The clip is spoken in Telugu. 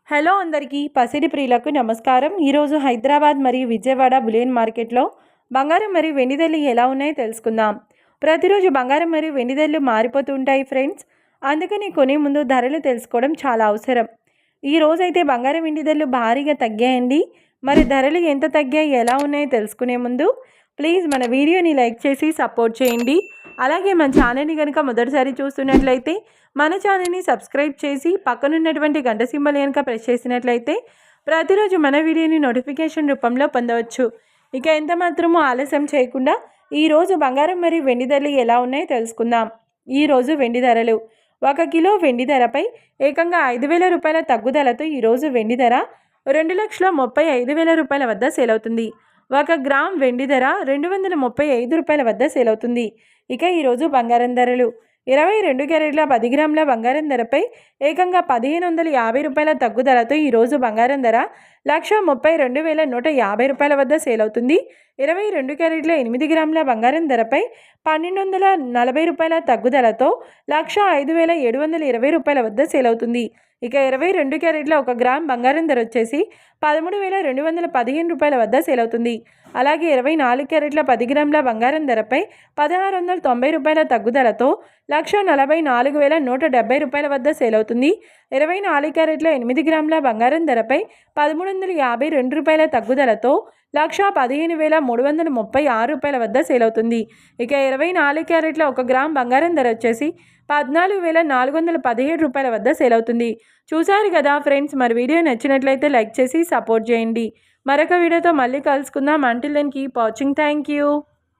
హలో అందరికీ పసిడి ప్రియులకు నమస్కారం. ఈరోజు హైదరాబాద్ మరియు విజయవాడ బులియన్ మార్కెట్లో బంగారం మరియు వెండి ధరలు ఎలా ఉన్నాయో తెలుసుకుందాం. ప్రతిరోజు బంగారం మరియు వెండి ధరలు మారిపోతూ ఉంటాయి ఫ్రెండ్స్. అందుకని కొనే ముందు ధరలు తెలుసుకోవడం చాలా అవసరం. ఈ రోజైతే బంగారం వెండి ధరలు భారీగా తగ్గాయండి. మరి ధరలు ఎంత తగ్గాయి ఎలా ఉన్నాయో తెలుసుకునే ముందు ప్లీజ్ మన వీడియోని లైక్ చేసి సపోర్ట్ చేయండి. అలాగే మన ఛానల్ని కనుక మొదటిసారి చూస్తున్నట్లయితే మన ఛానల్ని సబ్స్క్రైబ్ చేసి పక్కనున్నటువంటి గంట సింబల్ కనుక ప్రెస్ చేసినట్లయితే ప్రతిరోజు మన వీడియోని నోటిఫికేషన్ రూపంలో పొందవచ్చు. ఇక ఎంత మాత్రమూ ఆలస్యం చేయకుండా ఈరోజు బంగారం మరియు వెండి ధరలు ఎలా ఉన్నాయో తెలుసుకుందాం. ఈరోజు వెండి ధరలు 1 కిలో వెండి ధరపై ఏకంగా 5,000 రూపాయల తగ్గుదలతో ఈరోజు వెండి ధర 2,35,000 రూపాయల వద్ద సేల్ అవుతుంది. 1 గ్రామ్ వెండి ధర 235 రూపాయల వద్ద సేల్ అవుతుంది. ఇక ఈరోజు బంగారం ధరలు 22 క్యారెట్ల 10 గ్రాముల బంగారం ధరపై ఏకంగా 1,550 రూపాయల తగ్గుదలతో ఈరోజు బంగారం ధర 1,32,150 రూపాయల వద్ద సేల్ అవుతుంది. 22 క్యారెట్ల 8 గ్రాముల బంగారం ధరపై 1,240 రూపాయల తగ్గుదలతో 1,05,720 రూపాయల వద్ద సేల్ అవుతుంది. ఇక 22 క్యారెట్ల 1 గ్రామ్ బంగారం ధర వచ్చేసి 13,215 రూపాయల వద్ద సేల్ అవుతుంది. అలాగే 24 క్యారెట్ల 10 గ్రాముల బంగారం ధరపై 1,690 రూపాయల తగ్గుదలతో 1,44,170 రూపాయల వద్ద సేల్ అవుతుంది. 24 క్యారెట్ల 8 గ్రాముల బంగారం ధరపై 1,352 రూపాయల తగ్గుదలతో 1,15,336 రూపాయల వద్ద సేల్ అవుతుంది. ఇక 24 క్యారెట్ల 1 గ్రామ్ బంగారం ధర వచ్చేసి 14,417 రూపాయల వద్ద సేల్ అవుతుంది. చూశారు కదా ఫ్రెండ్స్, మరి వీడియో నచ్చినట్లయితే లైక్ చేసి సపోర్ట్ చేయండి. మరొక వీడియోతో మళ్ళీ కలుసుకుందాం. Until then keep watching. Thank you.